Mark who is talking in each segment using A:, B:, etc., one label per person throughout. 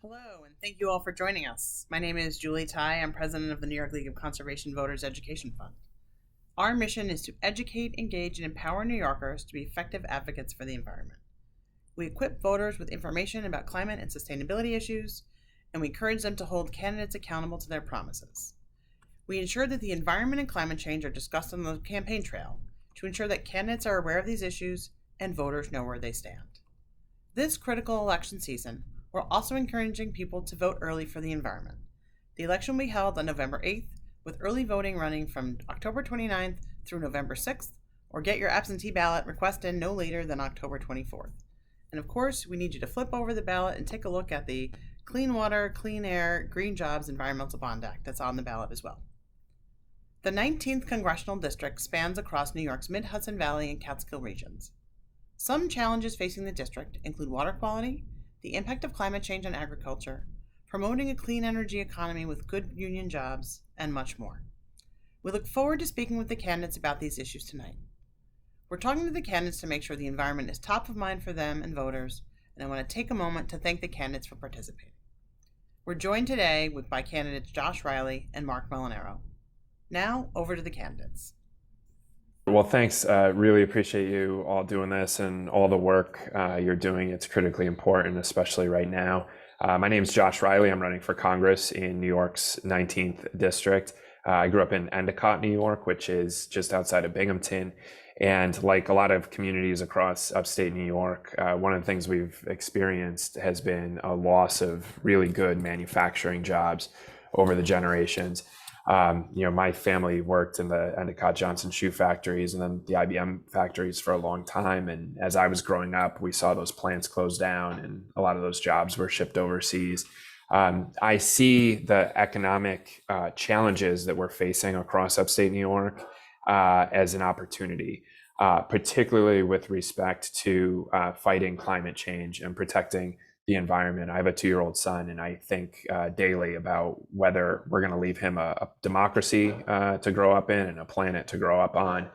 A: Hello, and thank you all for joining us. My name is Julie Ty. I'm president of the New York League of Conservation Voters Education Fund. Our mission is to educate, engage, and empower New Yorkers to be effective advocates for the environment. We equip voters with information about climate and sustainability issues, and we encourage them to hold candidates accountable to their promises. We ensure that the environment and climate change are discussed on the campaign trail to ensure that candidates are aware of these issues and voters know where they stand. This critical election season, we're also encouraging people to vote early for the environment. The election will be held on November 8th, with early voting running from October 29th through November 6th, or get your absentee ballot request in no later than October 24th. And of course, we need you to flip over the ballot and take a look at the Clean Water, Clean Air, Green Jobs Environmental Bond Act that's on the ballot as well. The 19th Congressional District spans across New York's Mid-Hudson Valley and Catskill regions. Some challenges facing the district include water quality, the impact of climate change on agriculture, promoting a clean energy economy with good union jobs, and much more. We look forward to speaking with the candidates about these issues tonight. We're talking to the candidates to make sure the environment is top of mind for them and voters, and I want to take a moment to thank the candidates for participating. We're joined today by candidates Josh Riley and Mark Molinaro. Now, over to the candidates.
B: Well, thanks. Really appreciate you all doing this and all the work you're doing. It's critically important, especially right now. My name is Josh Riley. I'm running for Congress in New York's 19th District. I grew up in Endicott, New York, which is just outside of Binghamton. And like a lot of communities across upstate New York, one of the things we've experienced has been a loss of really good manufacturing jobs over the generations. My family worked in the Endicott Johnson shoe factories and then the IBM factories for a long time. And as I was growing up, we saw those plants close down and a lot of those jobs were shipped overseas. I see the economic challenges that we're facing across upstate New York as an opportunity, particularly with respect to fighting climate change and protecting the environment. I have a 2-year-old son, and I think daily about whether we're going to leave him a democracy to grow up in and a planet to grow up on.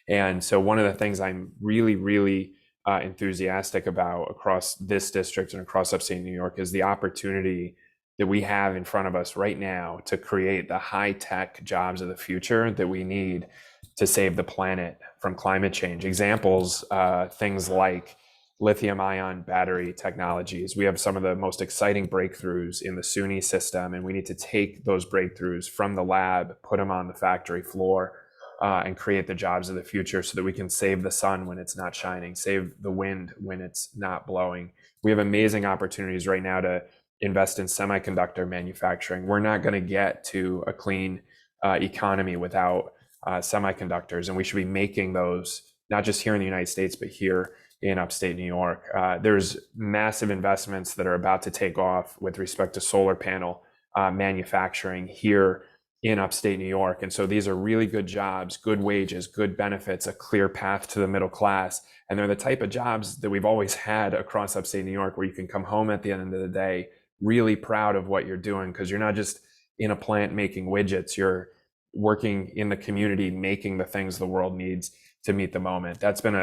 B: And so one of the things I'm really enthusiastic about across this district and across upstate New York is the opportunity that we have in front of us right now to create the high-tech jobs of the future that we need to save the planet from climate change. Examples, things like lithium-ion battery technologies. We have some of the most exciting breakthroughs in the SUNY system, and we need to take those breakthroughs from the lab, put them on the factory floor, and create the jobs of the future so that we can save the sun when it's not shining, save the wind when it's not blowing. We have amazing opportunities right now to invest in semiconductor manufacturing. We're not going to get to a clean economy without semiconductors, and we should be making those not just here in the United States, but here in upstate New York. There's massive investments that are about to take off with respect to solar panel manufacturing here in upstate New York. And so these are really good jobs, good wages, good benefits, a clear path to the middle class. And they're the type of jobs that we've always had across upstate New York, where you can come home at the end of the day really proud of what you're doing, because you're not just in a plant making widgets, you're working in the community, making the things the world needs to meet the moment. That's been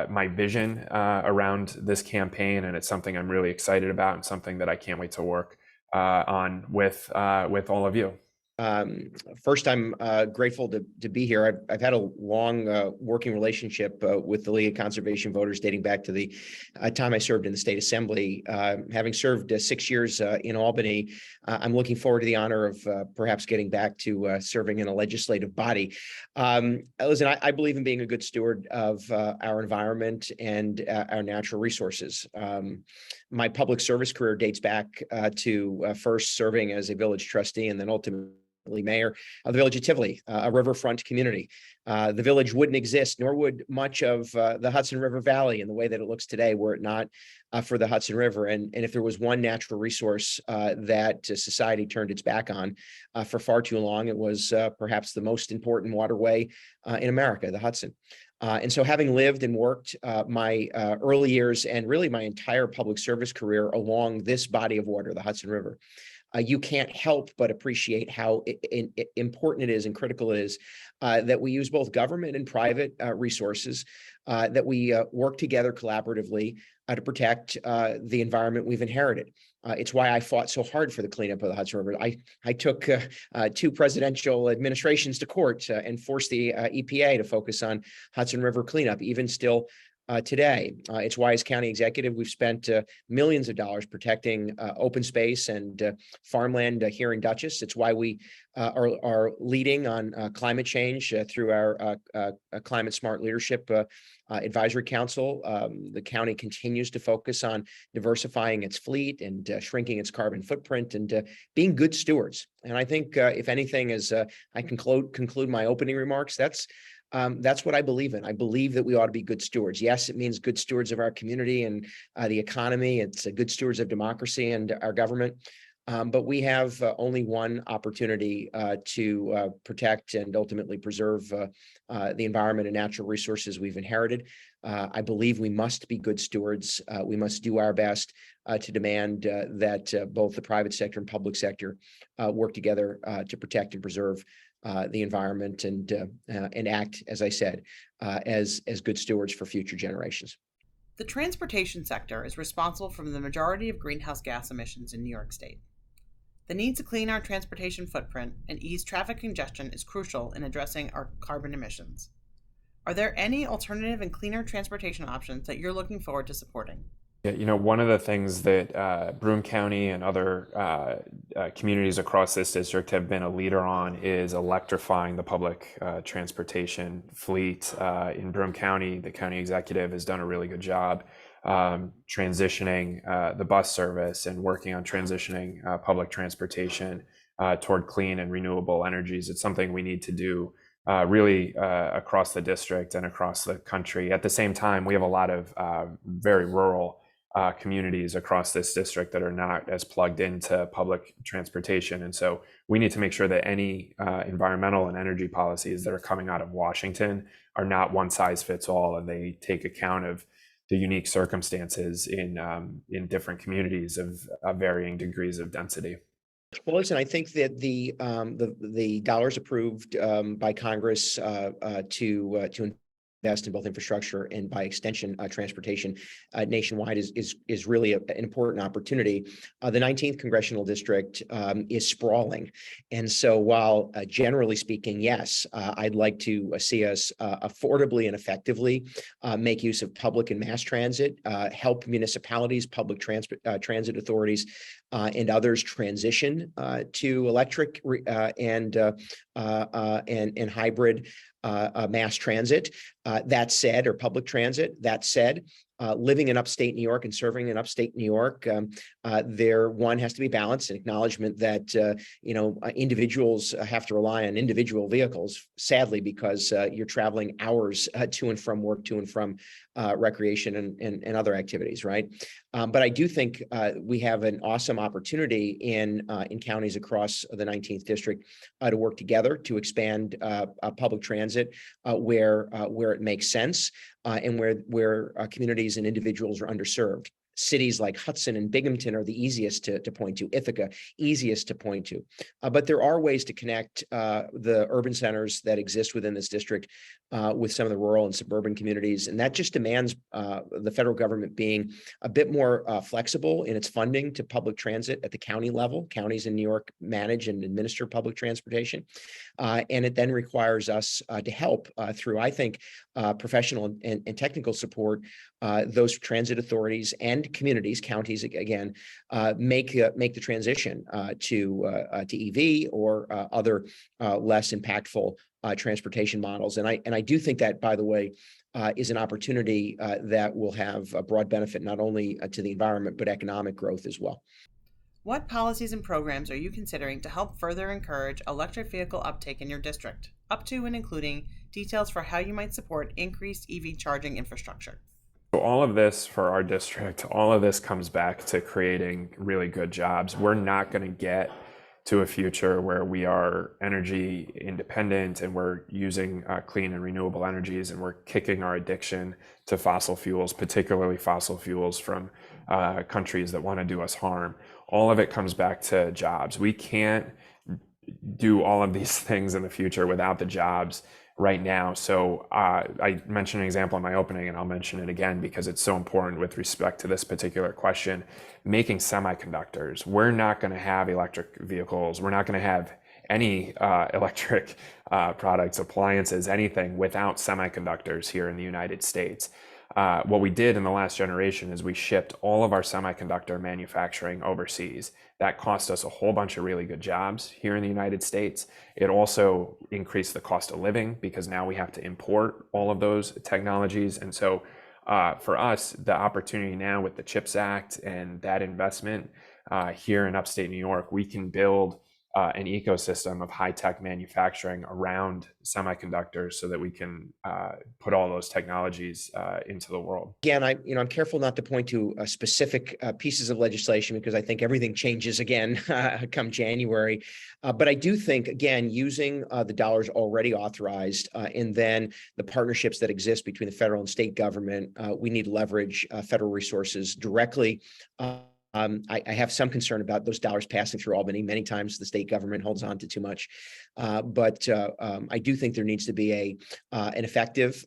B: my vision around this campaign, and it's something I'm really excited about and something that I can't wait to work on with all of you.
C: First, I'm grateful to be here. I've had a long working relationship with the League of Conservation Voters dating back to the time I served in the state assembly. Having served 6 years in Albany, I'm looking forward to the honor of perhaps getting back to serving in a legislative body. Listen, I believe in being a good steward of our environment and our natural resources. My public service career dates back to first serving as a village trustee and then ultimately mayor of the village of Tivoli, a riverfront community. The village wouldn't exist, nor would much of the Hudson River Valley in the way that it looks today, were it not for the Hudson River. And if there was one natural resource that society turned its back on for far too long, it was perhaps the most important waterway in America, the Hudson. And so having lived and worked my early years and really my entire public service career along this body of water, the Hudson River, you can't help but appreciate how important it is and critical it is that we use both government and private resources, that we work together collaboratively to protect the environment we've inherited. It's why I fought so hard for the cleanup of the Hudson River. I took 2 presidential administrations to court and forced the EPA to focus on Hudson River cleanup, even still today. It's why, as county executive, we've spent millions of dollars protecting open space and farmland here in Dutchess. It's why we are leading on climate change through our Climate Smart Leadership Advisory Council. The county continues to focus on diversifying its fleet and shrinking its carbon footprint and being good stewards. And I think, if anything, as I conclude my opening remarks, that's what I believe in. I believe that we ought to be good stewards. Yes, it means good stewards of our community and the economy. It's good stewards of democracy and our government. But we have only one opportunity to protect and ultimately preserve the environment and natural resources we've inherited. I believe we must be good stewards. We must do our best to demand that both the private sector and public sector work together to protect and preserve the environment and act, as I said, as good stewards for future generations.
A: The transportation sector is responsible for the majority of greenhouse gas emissions in New York State. The need to clean our transportation footprint and ease traffic congestion is crucial in addressing our carbon emissions. Are there any alternative and cleaner transportation options that you're looking forward to supporting?
B: Yeah, one of the things that Broome County and other communities across this district have been a leader on is electrifying the public transportation fleet. In Broome County, the county executive has done a really good job transitioning the bus service and working on transitioning public transportation toward clean and renewable energies. It's something we need to do really across the district and across the country. At the same time, we have a lot of very rural communities across this district that are not as plugged into public transportation. And so we need to make sure that any environmental and energy policies that are coming out of Washington are not one size fits all, and they take account of the unique circumstances in different communities of varying degrees of density.
C: Well, listen, I think that the dollars approved by Congress to invest in both infrastructure and, by extension, transportation nationwide is really an important opportunity. The 19th congressional district is sprawling, and so while generally speaking, yes, I'd like to see us affordably and effectively make use of public and mass transit, help municipalities, public transit authorities, and others transition to electric and hybrid mass transit. That said, or public transit. That said, living in upstate New York and serving in upstate New York, there one has to be balanced, and acknowledgement that individuals have to rely on individual vehicles, sadly, because you're traveling hours to and from work, to and from recreation and other activities, right? But I do think we have an awesome opportunity in counties across the 19th district to work together to expand public transit where it makes sense, and where communities and individuals are underserved. Cities like Hudson and Binghamton are the easiest to point to, Ithaca, easiest to point to. But there are ways to connect the urban centers that exist within this district with some of the rural and suburban communities. And that just demands the federal government being a bit more flexible in its funding to public transit at the county level. Counties in New York manage and administer public transportation. And it then requires us to help through, I think, professional and technical support, those transit authorities and communities, counties again, make the transition to EV or other less impactful transportation models. And I do think that, by the way, is an opportunity that will have a broad benefit not only to the environment but economic growth as well.
A: What policies and programs are you considering to help further encourage electric vehicle uptake in your district, up to and including details for how you might support increased EV charging infrastructure?
B: So all of this for our district, all of this comes back to creating really good jobs. We're not going to get to a future where we are energy independent and we're using clean and renewable energies, and we're kicking our addiction to fossil fuels, particularly fossil fuels from countries that want to do us harm. All of it comes back to jobs. We can't do all of these things in the future without the jobs right now. So I mentioned an example in my opening, and I'll mention it again because it's so important with respect to this particular question. Making semiconductors. We're not going to have electric vehicles. We're not going to have any electric products, appliances, anything without semiconductors here in the United States. What we did in the last generation is we shipped all of our semiconductor manufacturing overseas. That cost us a whole bunch of really good jobs here in the United States. It also increased the cost of living because now we have to import all of those technologies. And so for us, the opportunity now with the CHIPS Act and that investment here in upstate New York, we can build an ecosystem of high-tech manufacturing around semiconductors so that we can put all those technologies into the world.
C: Again, I'm careful not to point to specific pieces of legislation because I think everything changes again come January. But I do think, again, using the dollars already authorized and then the partnerships that exist between the federal and state government, we need to leverage federal resources directly. I have some concern about those dollars passing through Albany. Many times the state government holds on to too much, but I do think there needs to be an effective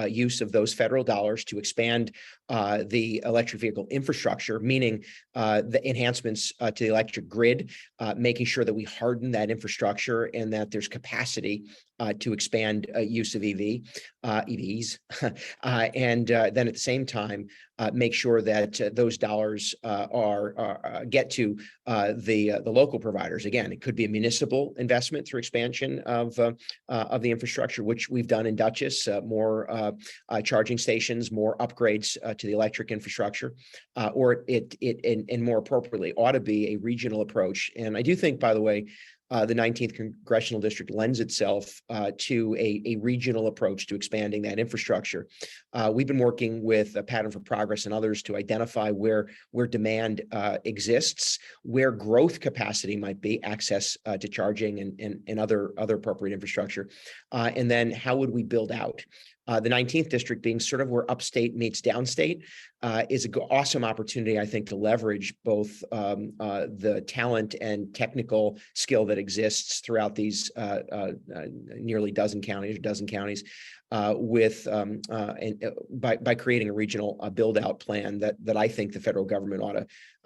C: use of those federal dollars to expand the electric vehicle infrastructure, meaning the enhancements to the electric grid, making sure that we harden that infrastructure and that there's capacity to expand use of EVs, and then at the same time, make sure that those dollars get to the local providers. Again, it could be a municipal investment through expansion of the infrastructure, which we've done in Dutchess, more charging stations, more upgrades to the electric infrastructure, or and more appropriately ought to be a regional approach. And I do think, by the way, the 19th Congressional District lends itself to a regional approach to expanding that infrastructure. We've been working with Pattern for Progress and others to identify where demand exists, where growth capacity might be, access to charging and other appropriate infrastructure, and then how would we build out. The 19th district being sort of where upstate meets downstate is an awesome opportunity, I think, to leverage both the talent and technical skill that exists throughout these nearly dozen counties with by creating a regional build out plan that I think the federal government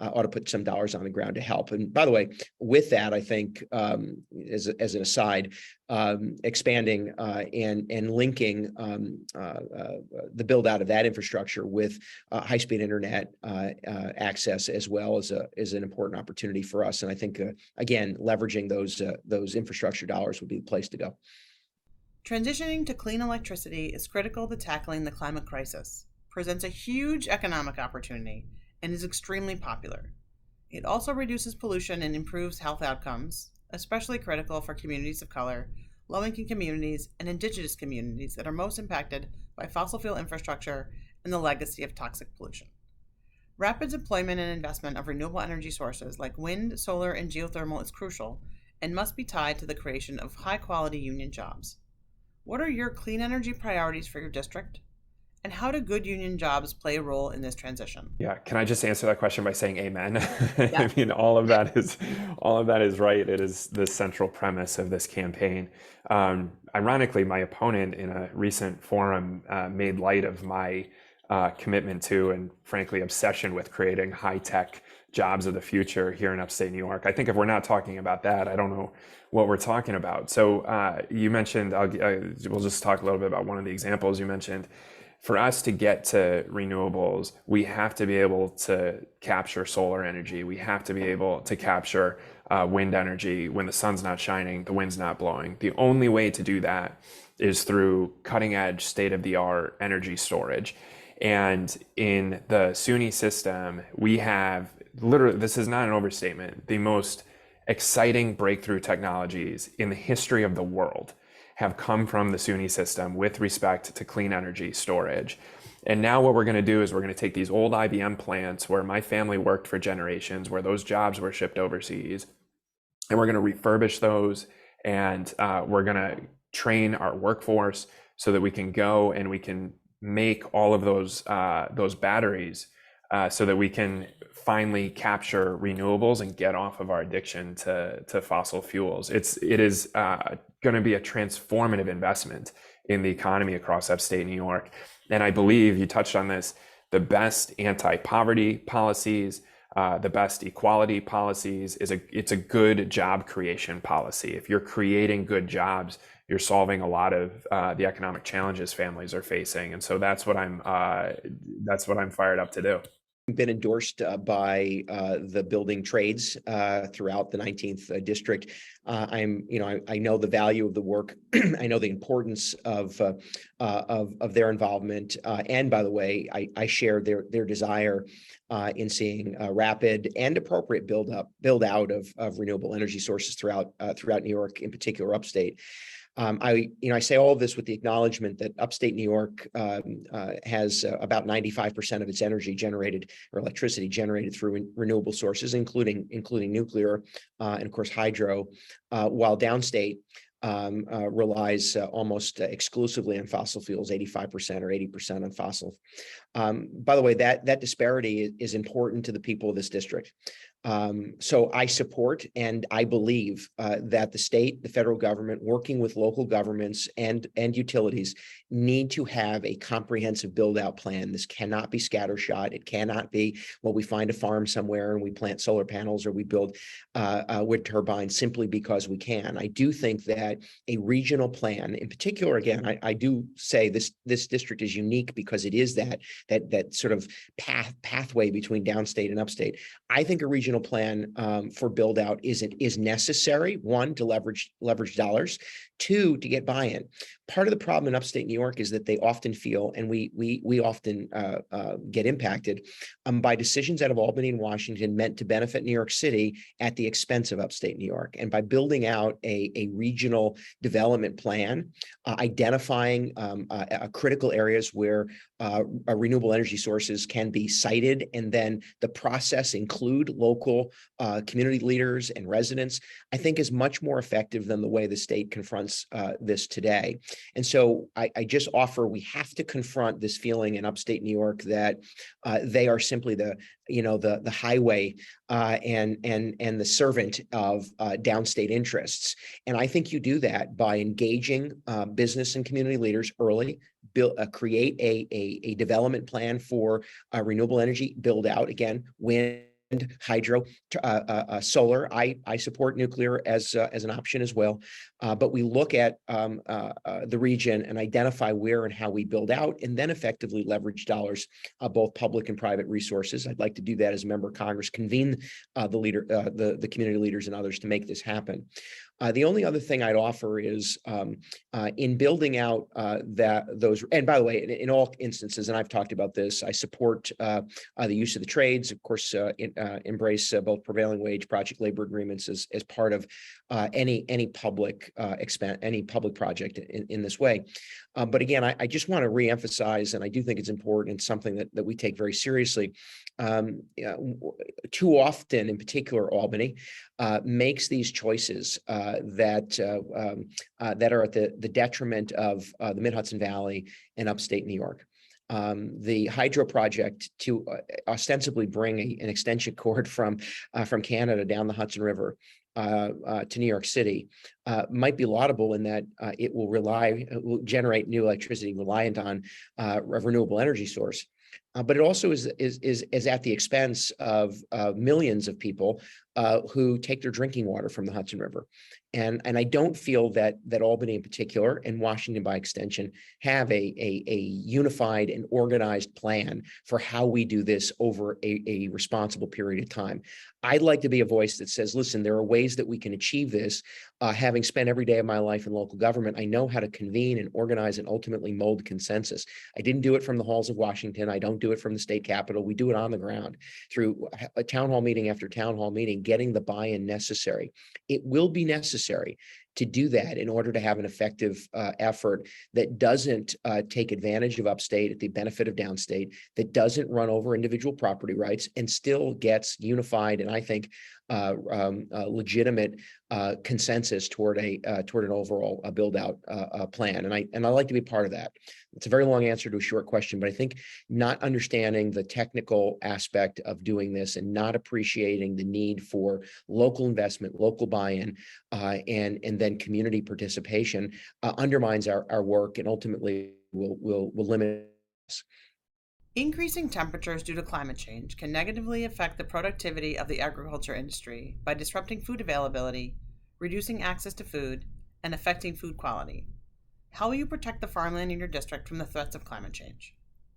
C: ought to put some dollars on the ground to help. And by the way, with that, I think as an aside, expanding and linking the build out of that infrastructure with high-speed internet access as well is an important opportunity for us. And I think again, leveraging those infrastructure dollars would be the place to go.
A: Transitioning to clean electricity is critical to tackling the climate crisis, presents a huge economic opportunity, and is extremely popular. It also reduces pollution and improves health outcomes, especially critical for communities of color, low-income communities, and indigenous communities that are most impacted by fossil fuel infrastructure and the legacy of toxic pollution. Rapid deployment and investment of renewable energy sources like wind, solar, and geothermal is crucial and must be tied to the creation of high-quality union jobs. What are your clean energy priorities for your district? And how do good union jobs play a role in this transition?
B: Yeah, can I just answer that question by saying amen?
A: Yeah.
B: I mean, all of that is right. It is the central premise of this campaign. Ironically, my opponent in a recent forum made light of my commitment to and frankly obsession with creating high-tech jobs of the future here in upstate New York. I think if we're not talking about that, I don't know what we're talking about. So you mentioned, we'll just talk a little bit about one of the examples you mentioned. For us to get to renewables, we have to be able to capture solar energy. We have to be able to capture wind energy when the sun's not shining, the wind's not blowing. The only way to do that is through cutting-edge, state-of-the-art energy storage. And in the SUNY system, we have literally, this is not an overstatement, the most exciting breakthrough technologies in the history of the world have come from the SUNY system with respect to clean energy storage. And now what we're going to do is we're going to take these old IBM plants where my family worked for generations, where those jobs were shipped overseas, and we're going to refurbish those, and we're going to train our workforce so that we can go and we can make all of those batteries so that we can finally capture renewables and get off of our addiction to fossil fuels. It is going to be a transformative investment in the economy across upstate New York. And I believe you touched on this, the best anti-poverty policies, the best equality policies it's a good job creation policy. If you're creating good jobs, you're solving a lot of the economic challenges families are facing. And so that's what I'm fired up to do.
C: Been endorsed by the building trades throughout the 19th district. I know the value of the work. I know the importance of their involvement. And by the way, I share their desire in seeing rapid and appropriate build out of renewable energy sources throughout New York, in particular upstate. I say all of this with the acknowledgement that upstate New York has about 95% of its energy generated or electricity generated through renewable sources, including nuclear and of course hydro, while downstate relies almost exclusively on fossil fuels, 85% or 80% on fossil. By the way, that disparity is important to the people of this district. So I support and I believe that the state, the federal government, working with local governments and utilities, need to have a comprehensive build-out plan. This cannot be scattershot. It cannot be, well, we find a farm somewhere and we plant solar panels or we build wind turbines simply because we can. I do think that a regional plan, in particular, again, I do say this district is unique because it is that sort of pathway between downstate and upstate. I think a regional plan for build out is necessary. One, to leverage dollars. Two, to get buy-in. Part of the problem in upstate New York is that they often feel, and we often get impacted by decisions out of Albany and Washington meant to benefit New York City at the expense of upstate New York. And by building out a regional development plan, identifying critical areas where renewable energy sources can be sited, and then the process include local community leaders and residents, I think is much more effective than the way the state confronts this today. And so I just offer, we have to confront this feeling in upstate New York that they are simply the highway and the servant of downstate interests. And I think you do that by engaging business and community leaders early, create a development plan for renewable energy build out, again, wind, hydro, solar. I support nuclear as an option as well. But we look at the region and identify where and how we build out, and then effectively leverage dollars, both public and private resources. I'd like to do that as a member of Congress, convene the community leaders and others to make this happen. The only other thing I'd offer is in building out those, and by the way, in all instances, and I've talked about this, I support the use of the trades, of course, embrace both prevailing wage, project labor agreements as part of any public project in this way. But again, I just want to reemphasize, and I do think it's important and something that we take very seriously. Too often, in particular, Albany makes these choices that are at the detriment of the Mid-Hudson Valley and upstate New York. The hydro project to ostensibly bring an extension cord from Canada down the Hudson River to New York City might be laudable in that it will generate new electricity reliant on a renewable energy source. But it also is at the expense of millions of people who take their drinking water from the Hudson River. And I don't feel that Albany in particular, and Washington by extension, have a unified and organized plan for how we do this over a responsible period of time. I'd like to be a voice that says, listen, there are ways that we can achieve this. Having spent every day of my life in local government, I know how to convene and organize and ultimately mold consensus. I didn't do it from the halls of Washington. I don't do it from the state capitol. We do it on the ground through a town hall meeting after town hall meeting, getting the buy-in necessary. It will be necessary to do that in order to have an effective effort that doesn't take advantage of upstate at the benefit of downstate, that doesn't run over individual property rights, and still gets unified and I think legitimate consensus toward an overall build out plan. And I like to be part of that. It's a very long answer to a short question, but I think not understanding the technical aspect of doing this and not appreciating the need for local investment, local buy-in, and then community participation undermines our work and ultimately will limit us.
A: Increasing temperatures due to climate change can negatively affect the productivity of the agriculture industry by disrupting food availability, reducing access to food, and affecting food quality. How will you protect the farmland in your district from the threats of climate change?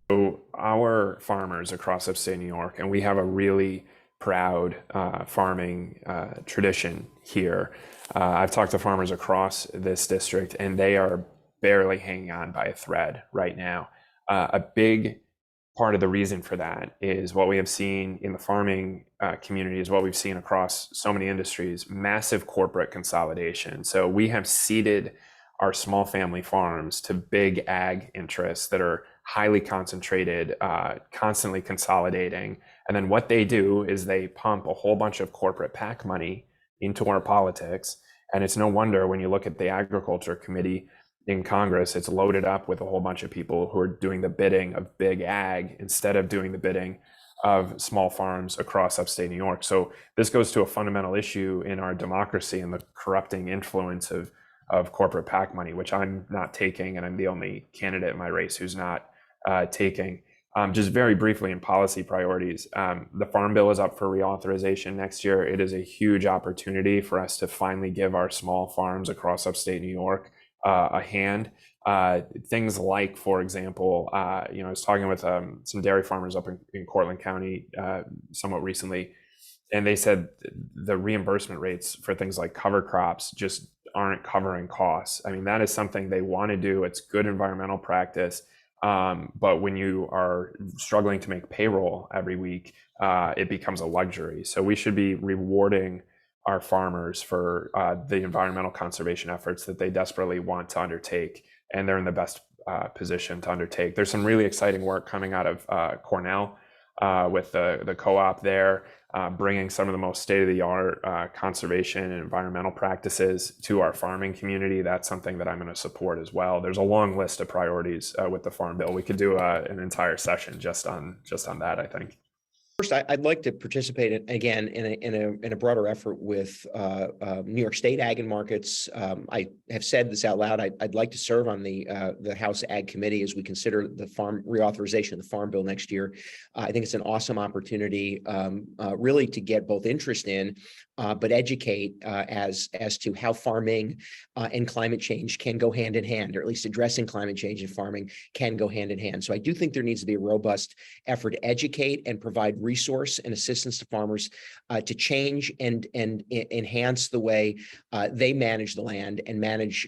B: So our farmers across upstate New York, and we have a really proud farming tradition here. I've talked to farmers across this district, and they are barely hanging on by a thread right now. A big part of the reason for that is what we have seen in the farming community, is what we've seen across so many industries: massive corporate consolidation. So we have ceded our small family farms to big ag interests that are highly concentrated, constantly consolidating. And then what they do is they pump a whole bunch of corporate PAC money into our politics. And it's no wonder when you look at the Agriculture Committee in Congress, it's loaded up with a whole bunch of people who are doing the bidding of big ag instead of doing the bidding of small farms across upstate New York. So this goes to a fundamental issue in our democracy and the corrupting influence of corporate PAC money, which I'm not taking, and I'm the only candidate in my race who's not taking. Just very briefly in policy priorities, the Farm Bill is up for reauthorization next year. It is a huge opportunity for us to finally give our small farms across upstate New York a hand. Things like, for example, I was talking with some dairy farmers up in Cortland County somewhat recently, and they said the reimbursement rates for things like cover crops just aren't covering costs. I mean, that is something they want to do. It's good environmental practice. But when you are struggling to make payroll every week, it becomes a luxury. So we should be rewarding our farmers for the environmental conservation efforts that they desperately want to undertake, and they're in the best position to undertake. There's some really exciting work coming out of Cornell with the co-op there, bringing some of the most state-of-the-art conservation and environmental practices to our farming community. That's something that I'm going to support as well. There's a long list of priorities with the Farm Bill. We could do an entire session just on that, I think.
C: First, I'd like to participate again in a broader effort with New York State Ag and Markets. I have said this out loud. I'd like to serve on the House Ag Committee as we consider the reauthorization of the Farm Bill next year. I think it's an awesome opportunity, really, to get both interest in, but educate as to how farming and climate change can go hand in hand, or at least addressing climate change and farming can go hand in hand. So I do think there needs to be a robust effort to educate and provide resource and assistance to farmers to change and enhance the way they manage the land and manage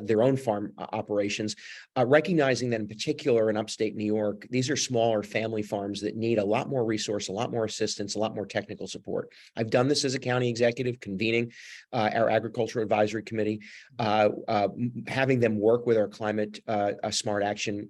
C: their own farm operations, recognizing that in particular in upstate New York, these are smaller family farms that need a lot more resource, a lot more assistance, a lot more technical support. I've done this as a county executive, convening our Agriculture Advisory Committee, having them work with our Climate Smart Action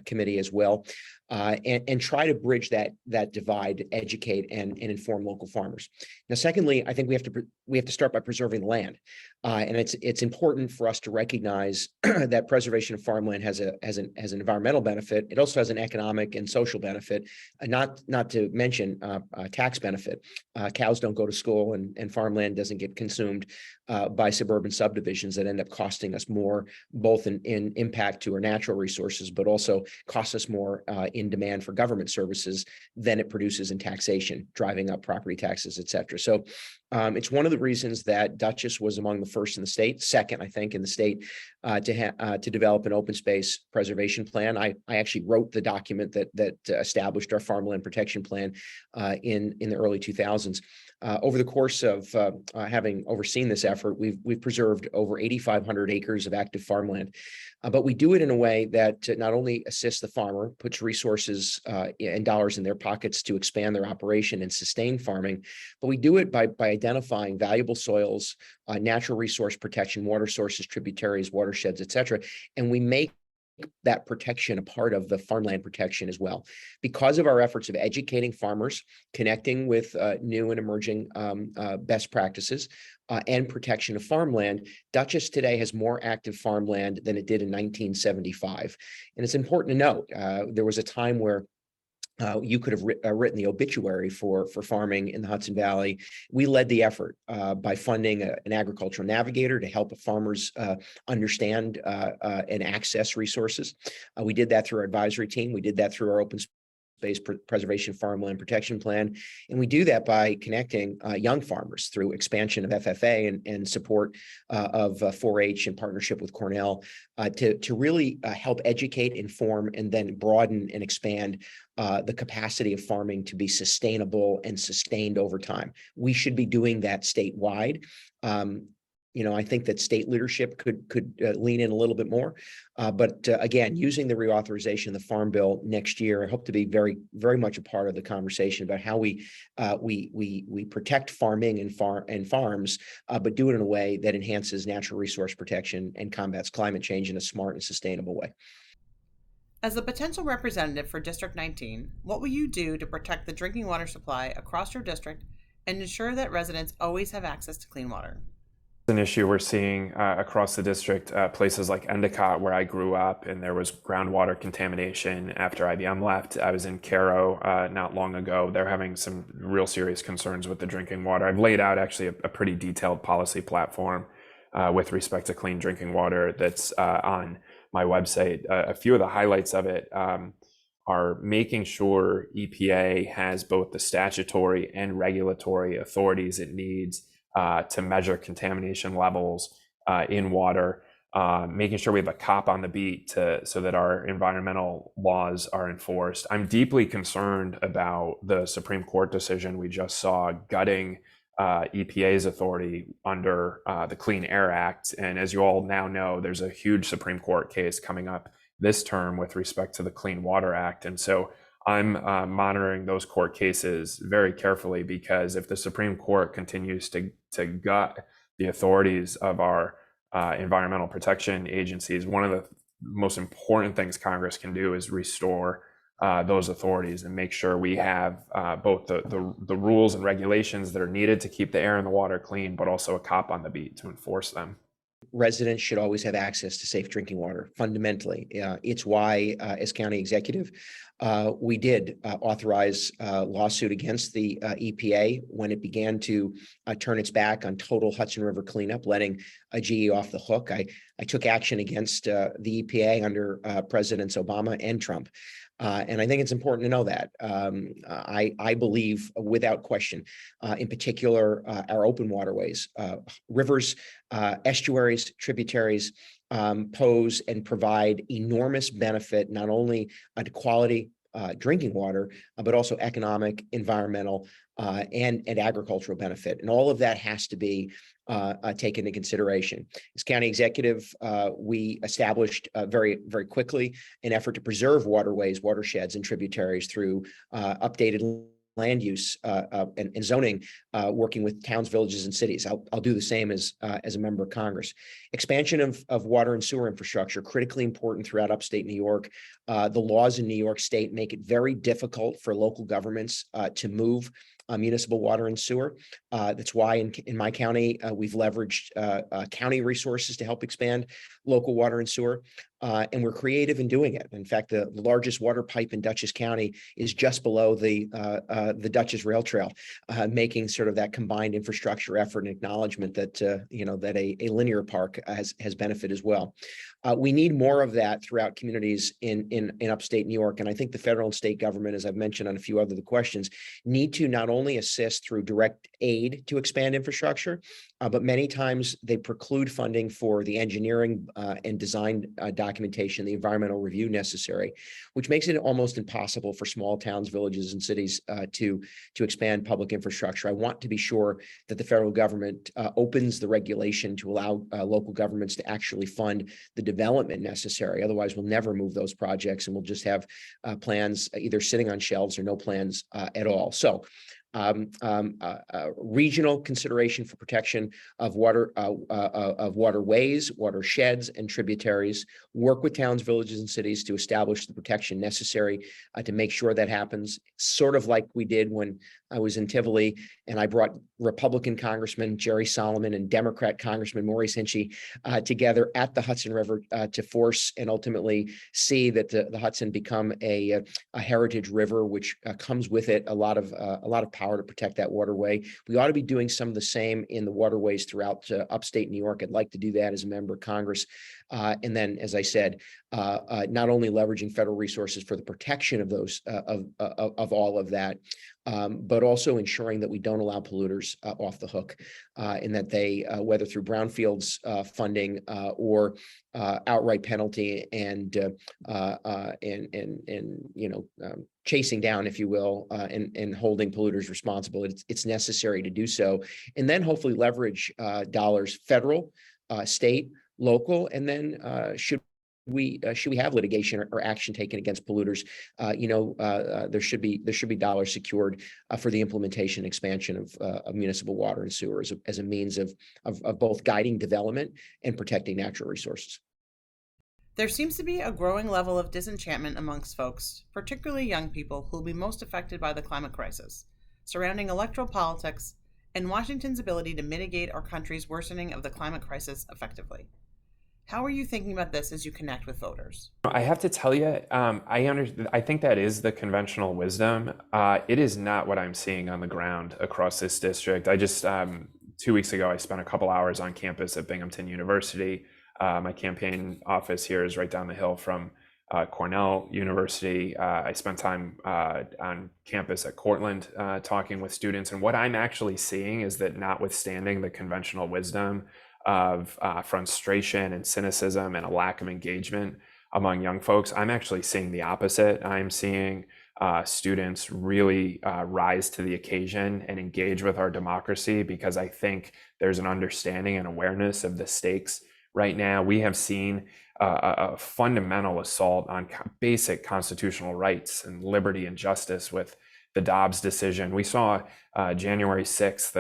C: Committee as well, and try to bridge that divide, educate and inform local farmers. Now, secondly, I think we have to start by preserving the land, and it's important for us to recognize that preservation of farmland has an environmental benefit. It also has an economic and social benefit, not to mention a tax benefit. Cows don't go to school, and farmland doesn't get consumed by suburban subdivisions that end up costing us more, both in impact to our natural resources, but also cost us more in demand for government services than it produces in taxation, driving up property taxes, et cetera. So it's one of the reasons that Dutchess was among the first in the state, second, I think, in the state to develop an open space preservation plan. I actually wrote the document that established our farmland protection plan in the early 2000s. Over the course of having overseen this effort, we've preserved over 8,500 acres of active farmland, but we do it in a way that not only assists the farmer, puts resources and dollars in their pockets to expand their operation and sustain farming, but we do it by identifying valuable soils, natural resource protection, water sources, tributaries, watersheds, et cetera. And we make that protection a part of the farmland protection as well. Because of our efforts of educating farmers, connecting with new and emerging best practices, and protection of farmland, Dutchess today has more active farmland than it did in 1975. And it's important to note, there was a time where you could have written the obituary for farming in the Hudson Valley. We led the effort by funding an agricultural navigator to help farmers understand and access resources. We did that through our advisory team. We did that through our open space preservation farmland protection plan. And we do that by connecting young farmers through expansion of FFA and support of 4-H in partnership with Cornell to really help educate, inform, and then broaden and expand the capacity of farming to be sustainable and sustained over time. We should be doing that statewide. I think that state leadership could lean in a little bit more. But again, using the reauthorization of the Farm Bill next year, I hope to be very, very much a part of the conversation about how we protect farming and farms, but do it in a way that enhances natural resource protection and combats climate change in a smart and sustainable way.
A: As the potential representative for District 19, what will you do to protect the drinking water supply across your district and ensure that residents always have access to clean water?
B: An issue we're seeing across the district, places like Endicott, where I grew up, and there was groundwater contamination after IBM left. I was in Cairo not long ago. They're having some real serious concerns with the drinking water. I've laid out actually a pretty detailed policy platform with respect to clean drinking water that's on my website. A few of the highlights of it are making sure EPA has both the statutory and regulatory authorities it needs to measure contamination levels in water, making sure we have a cop on the beat so that our environmental laws are enforced. I'm deeply concerned about the Supreme Court decision we just saw gutting EPA's authority under the Clean Air Act. And as you all now know, there's a huge Supreme Court case coming up this term with respect to the Clean Water Act. And so I'm monitoring those court cases very carefully, because if the Supreme Court continues to gut the authorities of our environmental protection agencies, one of the most important things Congress can do is restore those authorities and make sure we have both the rules and regulations that are needed to keep the air and the water clean, but also a cop on the beat to enforce them.
C: Residents should always have access to safe drinking water, fundamentally. It's why, as county executive, we did authorize a lawsuit against the EPA when it began to turn its back on total Hudson River cleanup, letting GE off the hook. I took action against the EPA under Presidents Obama and Trump. And I think it's important to know that. I believe, without question, in particular, our open waterways, rivers, estuaries, tributaries, pose and provide enormous benefit, not only to quality drinking water, but also economic, environmental, and agricultural benefit. And all of that has to be taken into consideration. As county executive, we established very, very quickly an effort to preserve waterways, watersheds, and tributaries through updated land use and zoning, working with towns, villages, and cities. I'll do the same as a member of Congress. Expansion of water and sewer infrastructure, critically important throughout upstate New York. The laws in New York State make it very difficult for local governments to move municipal water and sewer. That's why in my county, we've leveraged county resources to help expand local water and sewer. And we're creative in doing it. In fact, the largest water pipe in Dutchess County is just below the Dutchess Rail Trail, making sort of that combined infrastructure effort and acknowledgement that that a linear park has benefit as well. We need more of that throughout communities in upstate New York. And I think the federal and state government, as I've mentioned on a few other questions, need to not only assist through direct aid to expand infrastructure, but many times they preclude funding for the engineering and design documentation, the environmental review necessary, which makes it almost impossible for small towns, villages, and cities to expand public infrastructure. I want to be sure that the federal government opens the regulation to allow local governments to actually fund the development necessary. Otherwise, we'll never move those projects, and we'll just have plans either sitting on shelves or no plans at all. So regional consideration for protection of waterways, watersheds, and tributaries. Work with towns, villages, and cities to establish the protection necessary to make sure that happens. Sort of like we did when I was in Tivoli, and I brought Republican Congressman Jerry Solomon and Democrat Congressman Maurice Hinchey together at the Hudson River to force and ultimately see that the Hudson become a heritage river, which comes with it a lot of power to protect that waterway. We ought to be doing some of the same in the waterways throughout upstate New York. I'd like to do that as a member of Congress. And then, as I said, not only leveraging federal resources for the protection of those of all of that, but also ensuring that we don't allow polluters off the hook, and that they, whether through brownfields funding or outright penalty and chasing down, if you will, and holding polluters responsible. It's necessary to do so, and then hopefully leverage dollars, federal, state, local, and then should we have litigation or action taken against polluters, there should be dollars secured for the implementation and expansion of municipal water and sewer as a means of both guiding development and protecting natural resources.
A: There seems to be a growing level of disenchantment amongst folks, particularly young people, who will be most affected by the climate crisis, surrounding electoral politics and Washington's ability to mitigate our country's worsening of the climate crisis effectively. How are you thinking about this as you connect with voters?
B: I have to tell you, I think that is the conventional wisdom. It is not what I'm seeing on the ground across this district. I just, 2 weeks ago, I spent a couple hours on campus at Binghamton University. My campaign office here is right down the hill from Cornell University. I spent time on campus at Cortland talking with students. And what I'm actually seeing is that, notwithstanding the conventional wisdom of frustration and cynicism and a lack of engagement among young folks, I'm actually seeing the opposite. I'm seeing students really rise to the occasion and engage with our democracy, because I think there's an understanding and awareness of the stakes right now. We have seen a fundamental assault on basic constitutional rights and liberty and justice with the Dobbs decision. We saw January 6th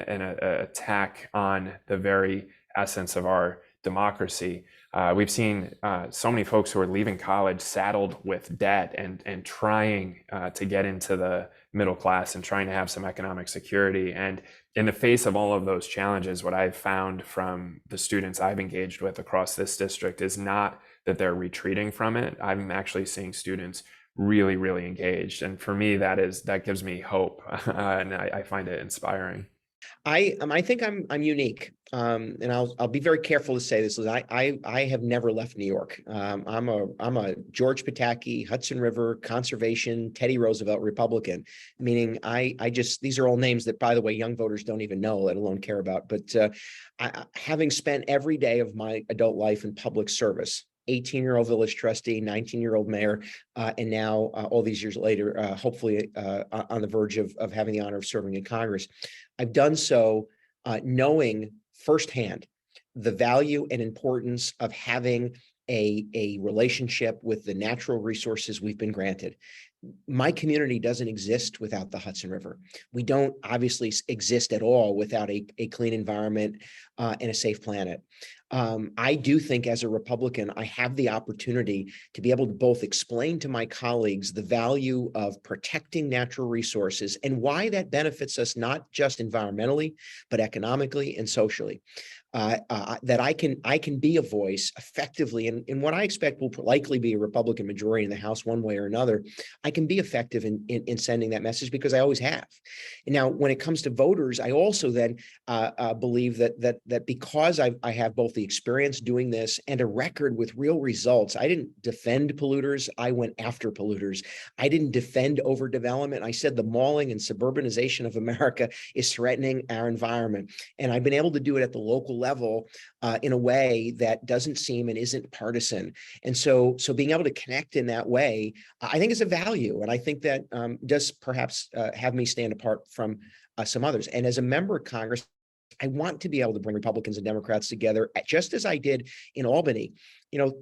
B: an attack on the very essence of our democracy. We've seen so many folks who are leaving college saddled with debt and trying to get into the middle class and trying to have some economic security. And in the face of all of those challenges, what I've found from the students I've engaged with across this district is not that they're retreating from it. I'm actually seeing students really, really engaged. And for me, that gives me hope, and I find it inspiring.
C: I think I'm unique, and I'll be very careful to say this. I have never left New York. I'm a George Pataki, Hudson River Conservation, Teddy Roosevelt Republican, meaning these are all names that, by the way, young voters don't even know, let alone care about. But having spent every day of my adult life in public service, 18-year-old village trustee, 19-year-old mayor, and now all these years later, hopefully on the verge of having the honor of serving in Congress. I've done so knowing firsthand the value and importance of having a relationship with the natural resources we've been granted. My community doesn't exist without the Hudson River. We don't obviously exist at all without a clean environment and a safe planet. I do think, as a Republican, I have the opportunity to be able to both explain to my colleagues the value of protecting natural resources and why that benefits us not just environmentally, but economically and socially. That I can be a voice effectively in what I expect will likely be a Republican majority in the House one way or another. I can be effective in sending that message because I always have. And now, when it comes to voters, I also then believe that because I have both the experience doing this and a record with real results. I didn't defend polluters. I went after polluters. I didn't defend overdevelopment. I said the mauling and suburbanization of America is threatening our environment. And I've been able to do it at the local level in a way that doesn't seem and isn't partisan. And so being able to connect in that way, I think is a value. And I think that does perhaps have me stand apart from some others. And as a member of Congress, I want to be able to bring Republicans and Democrats together, just as I did in Albany,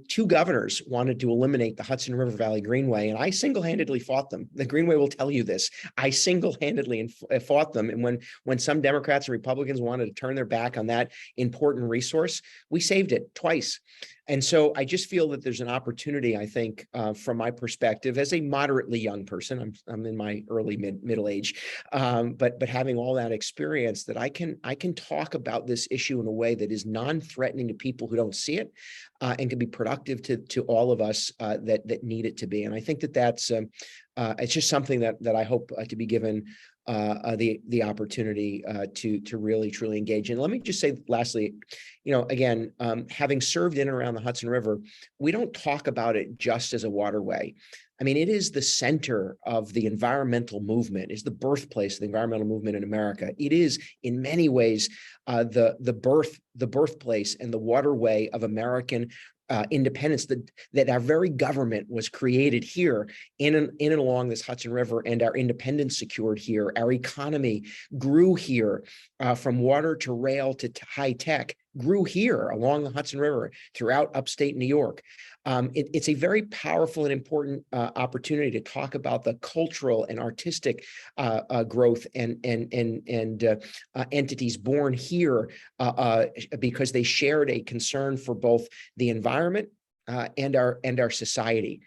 C: two governors wanted to eliminate the Hudson River Valley Greenway, and I single-handedly fought them. The Greenway will tell you this. I single-handedly fought them. And when some Democrats and Republicans wanted to turn their back on that important resource, we saved it twice. And so I just feel that there's an opportunity, I think, from my perspective, as a moderately young person, I'm in my early middle age, but having all that experience, that I can talk about this issue in a way that is non-threatening to people who don't see it, and can be productive to all of us that need it to be. And I think that's it's just something that I hope to be given the opportunity to really truly engage in. Let me just say lastly, again, having served in and around the Hudson River, we don't talk about it just as a waterway. I mean, it is the center of the environmental movement, is the birthplace of the environmental movement in America. It is in many ways the birthplace and the waterway of American independence, that our very government was created here in and along this Hudson River, and our independence secured here. Our economy grew here, from water to rail to high tech, grew here along the Hudson River throughout upstate New York. It's a very powerful and important opportunity to talk about the cultural and artistic growth and entities born here because they shared a concern for both the environment and our society.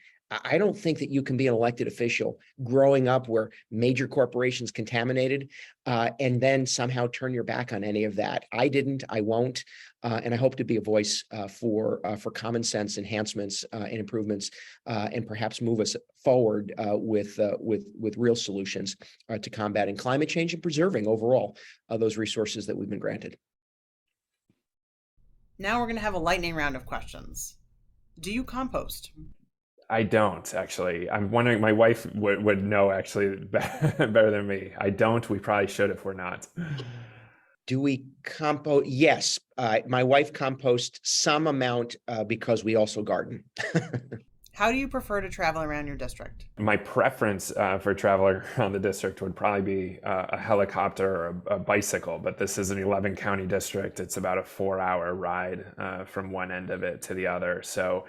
C: I don't think that you can be an elected official growing up where major corporations contaminated and then somehow turn your back on any of that. I didn't, I won't, and I hope to be a voice for common sense enhancements and improvements, and perhaps move us forward with real solutions to combating climate change and preserving overall those resources that we've been granted.
A: Now we're going to have a lightning round of questions. Do you compost?
B: I don't, actually. I'm wondering, my wife would know actually better than me. I don't. We probably should if we're not.
C: Do we compost? Yes. My wife composts some amount because we also garden.
A: How do you prefer to travel around your district?
B: My preference for traveling around the district would probably be a helicopter or a bicycle, but this is an 11-county district. It's about a 4-hour ride from one end of it to the other. So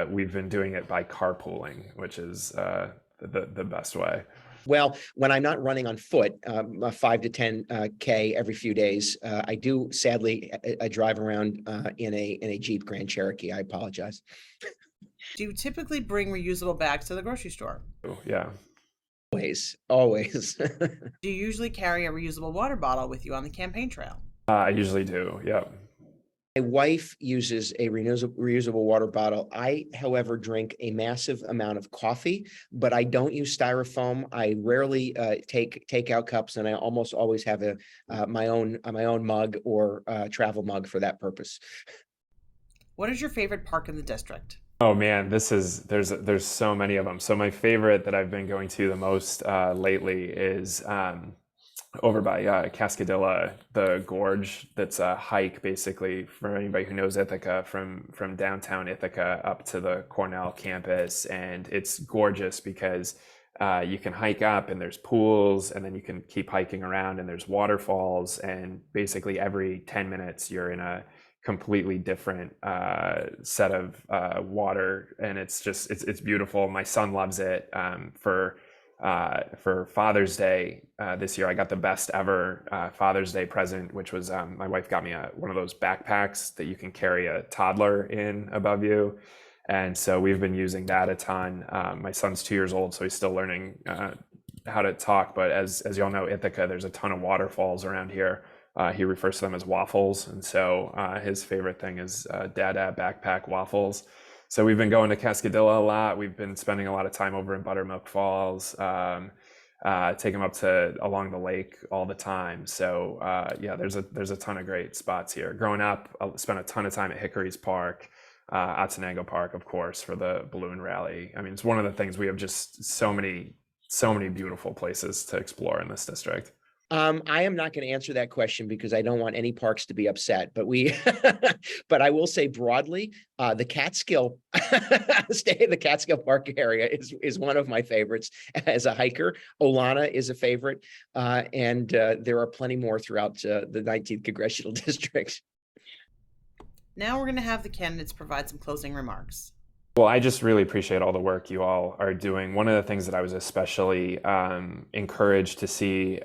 B: we've been doing it by carpooling, which is the best way.
C: Well, when I'm not running on foot, 5 to 10K every few days, I do sadly drive around in a Jeep Grand Cherokee. I apologize.
A: Do you typically bring reusable bags to the grocery store?
B: Yeah.
C: Always.
A: Do you usually carry a reusable water bottle with you on the campaign trail?
B: I usually do, yeah.
C: My wife uses a reusable water bottle. I, however, drink a massive amount of coffee, but I don't use styrofoam. I rarely take out cups, and I almost always have my own mug or travel mug for that purpose.
B: What is your favorite park in the district? Oh man, there's so many of them. So my favorite that I've been going to the most lately is over by Cascadilla, the gorge. That's a hike basically for anybody who knows Ithaca, from downtown Ithaca up to the Cornell campus, and it's gorgeous because you can hike up and there's pools, and then you can keep hiking around and there's waterfalls, and basically every 10 minutes you're in a completely different set of water, and it's beautiful. My son loves it. For Father's Day this year, I got the best ever Father's Day present, which was my wife got me one of those backpacks that you can carry a toddler in above you, and so we've been using that a ton. My son's 2 years old, so he's still learning how to talk, but as y'all know, Ithaca, there's a ton of waterfalls around here. He refers to them as waffles, and so his favorite thing is Dada backpack waffles. So we've been going to Cascadilla a lot. We've been spending a lot of time over in Buttermilk Falls, take him up to along the lake all the time. So yeah, there's a ton of great spots here. Growing up, I spent a ton of time at Hickory's Park, Otsonango Park, of course, for the balloon rally. I mean, it's one of the things, we have just so many beautiful places to explore in this district.
C: I am not going to answer that question because I don't want any parks to be upset, but but I will say broadly, the Catskill, the Catskill Park area is one of my favorites as a hiker. Olana is a favorite, and there are plenty more throughout the 19th Congressional District.
A: Now we're going to have the candidates provide some closing remarks.
B: Well, I just really appreciate all the work you all are doing. One of the things that I was especially encouraged to see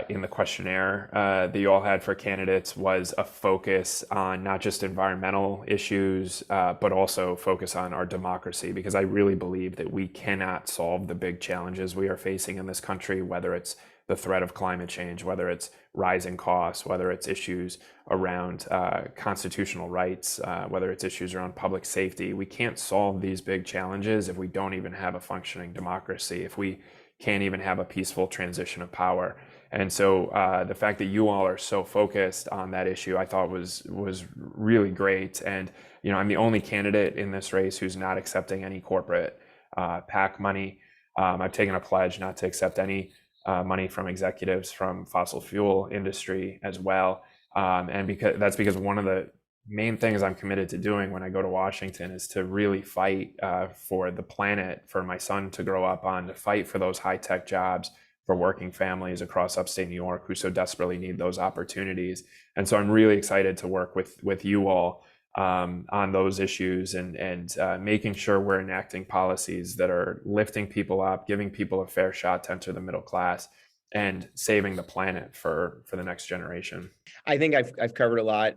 B: in the questionnaire that you all had for candidates was a focus on not just environmental issues, but also focus on our democracy, because I really believe that we cannot solve the big challenges we are facing in this country, whether it's the threat of climate change, whether it's rising costs, whether it's issues around constitutional rights, whether it's issues around public safety. We can't solve these big challenges if we don't even have a functioning democracy, if we can't even have a peaceful transition of power. And so the fact that you all are so focused on that issue, I thought was really great. And I'm the only candidate in this race who's not accepting any corporate PAC money. I've taken a pledge not to accept any money from executives from fossil fuel industry as well. And because one of the main things I'm committed to doing when I go to Washington is to really fight for the planet, for my son to grow up on, to fight for those high-tech jobs for working families across upstate New York who so desperately need those opportunities. And so I'm really excited to work with you all on those issues and making sure we're enacting policies that are lifting people up, giving people a fair shot to enter the middle class, and saving the planet for the next generation.
C: I think I've covered a lot.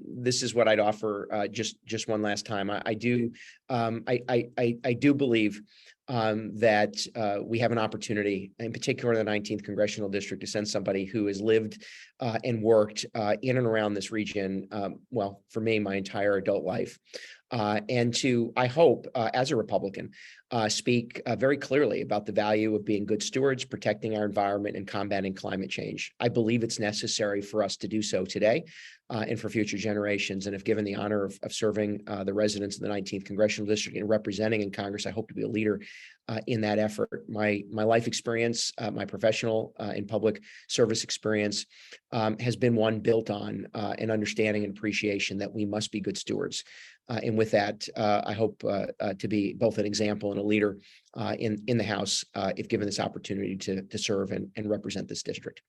C: This is what I'd offer just one last time. I do believe that we have an opportunity, in particular in the 19th Congressional District, to send somebody who has lived and worked in and around this region, well, for me, my entire adult life. And to, I hope, as a Republican, speak very clearly about the value of being good stewards, protecting our environment, and combating climate change. I believe it's necessary for us to do so today and for future generations. And if given the honor of serving the residents of the 19th Congressional District and representing in Congress, I hope to be a leader in that effort. My life experience, my professional and public service experience has been one built on an understanding and appreciation that we must be good stewards. And with that, I hope to be both an example and a leader in the House if given this opportunity to serve and represent this district.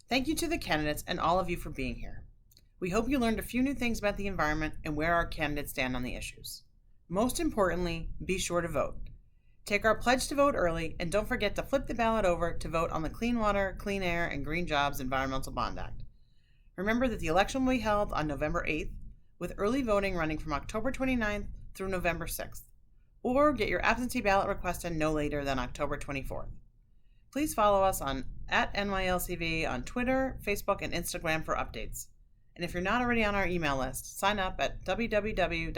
A: Thank you to the candidates and all of you for being here. We hope you learned a few new things about the environment and where our candidates stand on the issues. Most importantly, be sure to vote. Take our pledge to vote early, and don't forget to flip the ballot over to vote on the Clean Water, Clean Air, and Green Jobs Environmental Bond Act. Remember that the election will be held on November 8th, with early voting running from October 29th through November 6th, or get your absentee ballot request in no later than October 24th. Please follow us on @NYLCV on Twitter, Facebook, and Instagram for updates. And if you're not already on our email list, sign up at www.nylcv.org.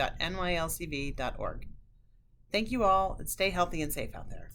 A: Thank you all, and stay healthy and safe out there.